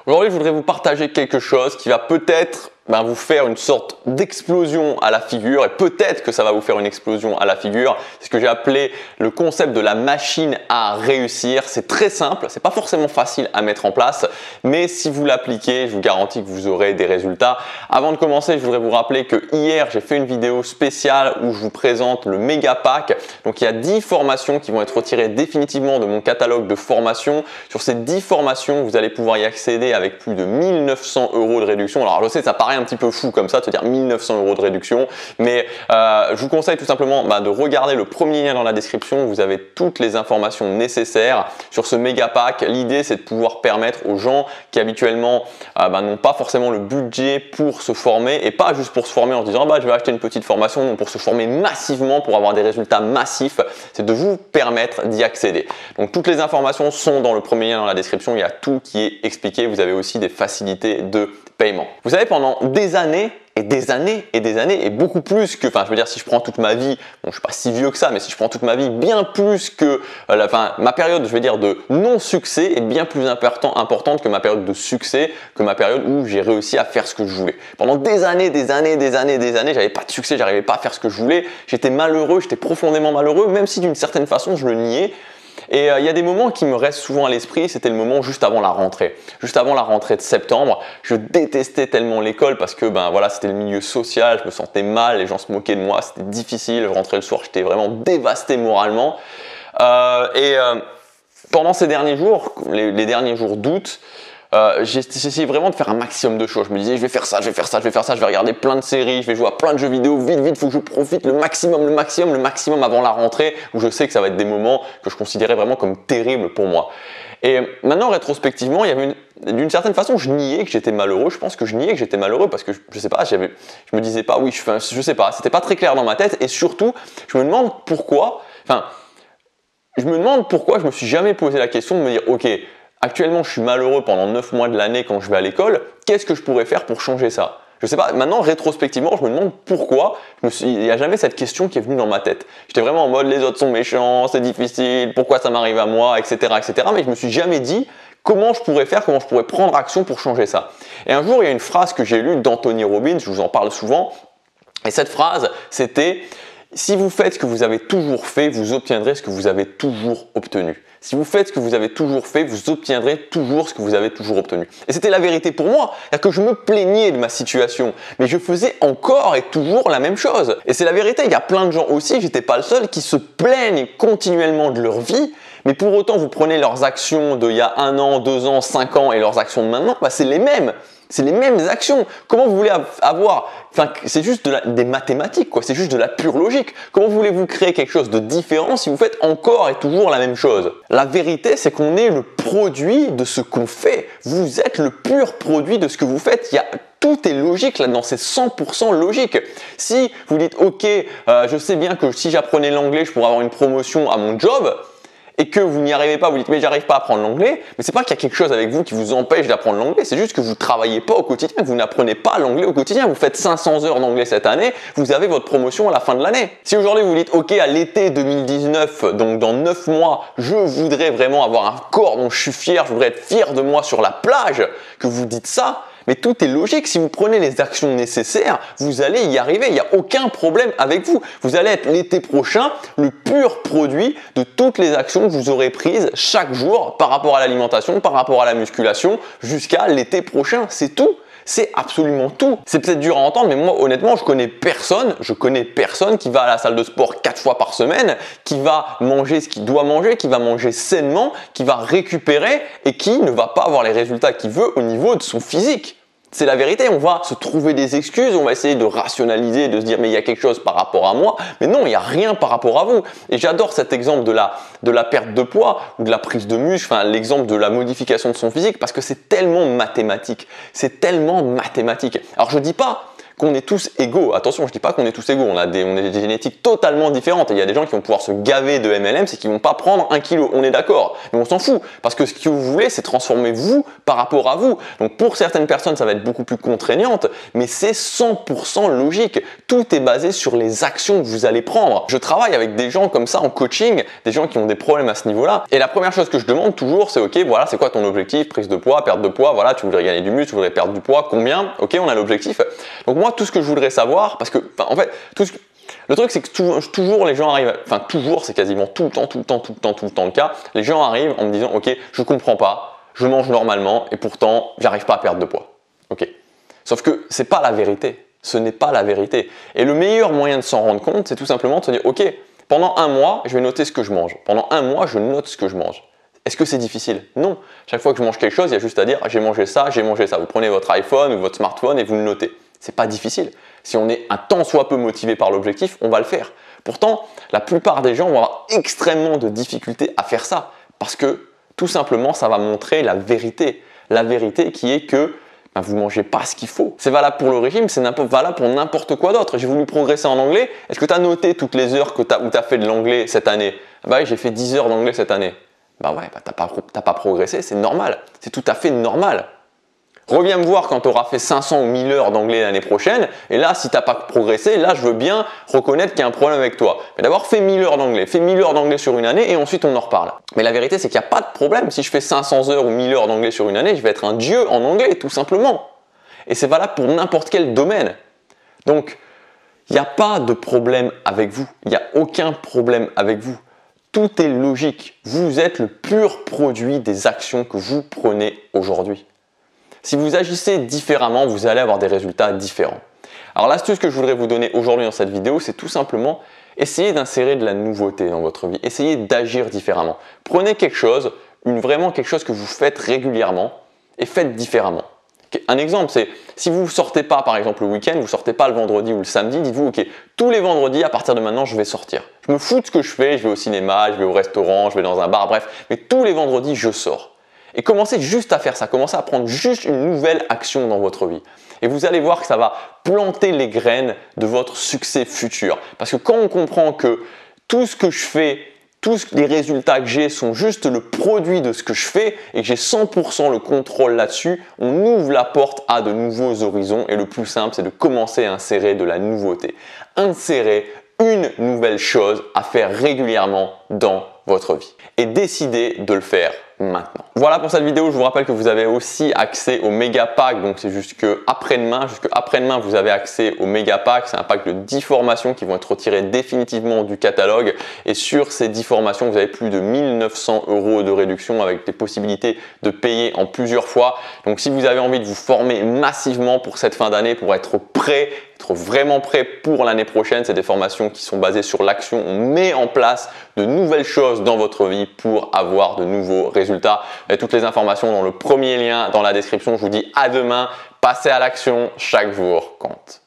Aujourd'hui, je voudrais vous partager quelque chose qui va peut-être vous faire une sorte d'explosion à la figure, et peut-être que ça va vous faire une explosion à la figure. C'est ce que j'ai appelé le concept de la machine à réussir. C'est très simple, c'est pas forcément facile à mettre en place, mais si vous l'appliquez, je vous garantis que vous aurez des résultats. Avant de commencer, je voudrais vous rappeler que hier, j'ai fait une vidéo spéciale où je vous présente le méga pack. Donc il y a 10 formations qui vont être retirées définitivement de mon catalogue de formations. Sur ces 10 formations, vous allez pouvoir y accéder avec plus de 1900 € de réduction. Alors je sais, ça paraît un petit peu fou comme ça, de te dire 1900 € de réduction, mais je vous conseille tout simplement de regarder le premier lien dans la description. Vous avez toutes les informations nécessaires sur ce méga pack. L'idée, c'est de pouvoir permettre aux gens qui habituellement n'ont pas forcément le budget pour se former, et pas juste pour se former en se disant je vais acheter une petite formation, non, pour se former massivement, pour avoir des résultats massifs, c'est de vous permettre d'y accéder. Donc toutes les informations sont dans le premier lien dans la description, il y a tout qui est expliqué. Vous avez aussi des facilités de paiement. Vous savez, pendant des années et des années et des années, et beaucoup plus que, je veux dire, si je prends toute ma vie, bon, je suis pas si vieux que ça, mais si je prends toute ma vie, bien plus que, ma période, je veux dire, de non-succès est bien plus importante que ma période de succès, que ma période où j'ai réussi à faire ce que je voulais. Pendant des années, j'avais pas de succès, j'arrivais pas à faire ce que je voulais, j'étais malheureux, j'étais profondément malheureux, même si d'une certaine façon je le niais. Et il y a des moments qui me restent souvent à l'esprit, c'était le moment juste avant la rentrée. Juste avant la rentrée de septembre, je détestais tellement l'école parce que c'était le milieu social, je me sentais mal, les gens se moquaient de moi, c'était difficile, je rentrais le soir, j'étais vraiment dévasté moralement. Pendant ces derniers jours, les derniers jours d'août, j'ai essayé vraiment de faire un maximum de choses. Je me disais, je vais faire ça, je vais regarder plein de séries, je vais jouer à plein de jeux vidéo, vite, faut que je profite le maximum avant la rentrée, où je sais que ça va être des moments que je considérais vraiment comme terribles pour moi. Et maintenant, rétrospectivement, il y avait d'une certaine façon, je niais que j'étais malheureux. Je pense que je niais que j'étais malheureux parce que je sais pas, je me disais pas, oui, je sais pas, c'était pas très clair dans ma tête. Et surtout, je me demande pourquoi, je me suis jamais posé la question de me dire, ok, actuellement, je suis malheureux pendant 9 mois de l'année quand je vais à l'école. Qu'est-ce que je pourrais faire pour changer ça? Je sais pas, maintenant, rétrospectivement, je me demande pourquoi il n'y a jamais cette question qui est venue dans ma tête. J'étais vraiment en mode, les autres sont méchants, c'est difficile, pourquoi ça m'arrive à moi, etc., etc. Mais je me suis jamais dit comment je pourrais faire, comment je pourrais prendre action pour changer ça. Et un jour, il y a une phrase que j'ai lue d'Anthony Robbins, je vous en parle souvent. Et cette phrase, c'était « Si vous faites ce que vous avez toujours fait, vous obtiendrez ce que vous avez toujours obtenu. » Si vous faites ce que vous avez toujours fait, vous obtiendrez toujours ce que vous avez toujours obtenu. Et c'était la vérité pour moi. C'est-à-dire que je me plaignais de ma situation, mais je faisais encore et toujours la même chose. Et c'est la vérité, il y a plein de gens aussi, j'étais pas le seul, qui se plaignent continuellement de leur vie, mais pour autant, vous prenez leurs actions d'il y a 1 an, 2 ans, 5 ans et leurs actions de maintenant, c'est les mêmes. C'est les mêmes actions. Comment vous voulez avoir, c'est juste des mathématiques, quoi. C'est juste de la pure logique. Comment voulez-vous créer quelque chose de différent si vous faites encore et toujours la même chose? La vérité, c'est qu'on est le produit de ce qu'on fait. Vous êtes le pur produit de ce que vous faites. Tout est logique là-dedans, c'est 100% logique. Si vous dites, ok, je sais bien que si j'apprenais l'anglais, je pourrais avoir une promotion à mon job, et que vous n'y arrivez pas, vous dites mais j'arrive pas à apprendre l'anglais, mais c'est pas qu'il y a quelque chose avec vous qui vous empêche d'apprendre l'anglais, c'est juste que vous travaillez pas au quotidien, que vous n'apprenez pas l'anglais au quotidien. Vous faites 500 heures d'anglais cette année, vous avez votre promotion à la fin de l'année. Si aujourd'hui vous dites ok, à l'été 2019, donc dans 9 mois, je voudrais vraiment avoir un corps dont je suis fier, je voudrais être fier de moi sur la plage, que vous dites ça, mais tout est logique. Si vous prenez les actions nécessaires, vous allez y arriver. Il n'y a aucun problème avec vous. Vous allez être l'été prochain le pur produit de toutes les actions que vous aurez prises chaque jour par rapport à l'alimentation, par rapport à la musculation, jusqu'à l'été prochain. C'est tout. C'est absolument tout. C'est peut-être dur à entendre, mais moi, honnêtement, je connais personne qui va à la salle de sport 4 fois par semaine, qui va manger ce qu'il doit manger, qui va manger sainement, qui va récupérer et qui ne va pas avoir les résultats qu'il veut au niveau de son physique. C'est la vérité, on va se trouver des excuses, on va essayer de rationaliser, de se dire mais il y a quelque chose par rapport à moi, mais non, il n'y a rien par rapport à vous. Et j'adore cet exemple de la perte de poids ou de la prise de muscle, l'exemple de la modification de son physique, parce que c'est tellement mathématique. C'est tellement mathématique. Alors je dis pas qu'on est tous égaux. Attention, je dis pas qu'on est tous égaux, on a des génétiques totalement différentes. Et il y a des gens qui vont pouvoir se gaver de MLM, c'est qu'ils vont pas prendre 1 kilo, on est d'accord. Mais on s'en fout, parce que ce que vous voulez, c'est transformer vous par rapport à vous. Donc pour certaines personnes, ça va être beaucoup plus contraignante, mais c'est 100% logique. Tout est basé sur les actions que vous allez prendre. Je travaille avec des gens comme ça en coaching, des gens qui ont des problèmes à ce niveau-là. Et la première chose que je demande toujours, c'est ok, voilà, c'est quoi ton objectif? Prise de poids, perte de poids, voilà, tu voudrais gagner du muscle, tu voudrais perdre du poids, combien? Ok, on a l'objectif. Donc moi, tout ce que je voudrais savoir, parce que, en fait, le truc, c'est que toujours les gens arrivent, enfin toujours, c'est quasiment tout le temps le cas, les gens arrivent en me disant, ok, je comprends pas, je mange normalement et pourtant, j'arrive pas à perdre de poids. Ok. Sauf que c'est pas la vérité. Ce n'est pas la vérité. Et le meilleur moyen de s'en rendre compte, c'est tout simplement de se dire, ok, pendant un mois, je vais noter ce que je mange. Pendant un mois, je note ce que je mange. Est-ce que c'est difficile? Non. Chaque fois que je mange quelque chose, il y a juste à dire, j'ai mangé ça, j'ai mangé ça. Vous prenez votre iPhone ou votre smartphone et vous le notez. C'est pas difficile. Si on est un tant soit peu motivé par l'objectif, on va le faire. Pourtant, la plupart des gens vont avoir extrêmement de difficultés à faire ça parce que tout simplement, ça va montrer la vérité. La vérité qui est que vous ne mangez pas ce qu'il faut. C'est valable pour le régime, c'est valable pour n'importe quoi d'autre. J'ai voulu progresser en anglais. Est-ce que tu as noté toutes les heures où tu as fait de l'anglais cette année? Bah oui, j'ai fait 10 heures d'anglais cette année. Bah ouais, tu n'as pas progressé, c'est normal. C'est tout à fait normal. Reviens me voir quand tu auras fait 500 ou 1000 heures d'anglais l'année prochaine. Et là, si tu n'as pas progressé, là, je veux bien reconnaître qu'il y a un problème avec toi. Mais d'abord, fais 1000 heures d'anglais. Fais 1000 heures d'anglais sur une année et ensuite on en reparle. Mais la vérité, c'est qu'il n'y a pas de problème. Si je fais 500 heures ou 1000 heures d'anglais sur une année, je vais être un dieu en anglais, tout simplement. Et c'est valable pour n'importe quel domaine. Donc, il n'y a pas de problème avec vous. Il n'y a aucun problème avec vous. Tout est logique. Vous êtes le pur produit des actions que vous prenez aujourd'hui. Si vous agissez différemment, vous allez avoir des résultats différents. Alors l'astuce que je voudrais vous donner aujourd'hui dans cette vidéo, c'est tout simplement essayer d'insérer de la nouveauté dans votre vie. Essayez d'agir différemment. Prenez quelque chose, vraiment quelque chose que vous faites régulièrement et faites différemment. Un exemple, c'est si vous ne sortez pas par exemple le week-end, vous ne sortez pas le vendredi ou le samedi, dites-vous ok, tous les vendredis à partir de maintenant je vais sortir. Je me fous de ce que je fais, je vais au cinéma, je vais au restaurant, je vais dans un bar, bref, mais tous les vendredis je sors. Et commencez juste à faire ça, commencez à prendre juste une nouvelle action dans votre vie. Et vous allez voir que ça va planter les graines de votre succès futur. Parce que quand on comprend que tout ce que je fais, tous les résultats que j'ai sont juste le produit de ce que je fais et que j'ai 100% le contrôle là-dessus, on ouvre la porte à de nouveaux horizons et le plus simple, c'est de commencer à insérer de la nouveauté. Insérer une nouvelle chose à faire régulièrement dans votre vie et décidez de le faire maintenant. Voilà pour cette vidéo, je vous rappelle que vous avez aussi accès au méga pack, donc c'est jusque après-demain, vous avez accès au méga pack, c'est un pack de 10 formations qui vont être retirées définitivement du catalogue et sur ces 10 formations, vous avez plus de 1900 € de réduction avec des possibilités de payer en plusieurs fois. Donc si vous avez envie de vous former massivement pour cette fin d'année, pour être prêt, être vraiment prêt pour l'année prochaine, c'est des formations qui sont basées sur l'action, on met en place de nouvelles choses dans votre vie pour avoir de nouveaux résultats. Et toutes les informations dans le premier lien dans la description. Je vous dis à demain, passez à l'action, chaque jour compte.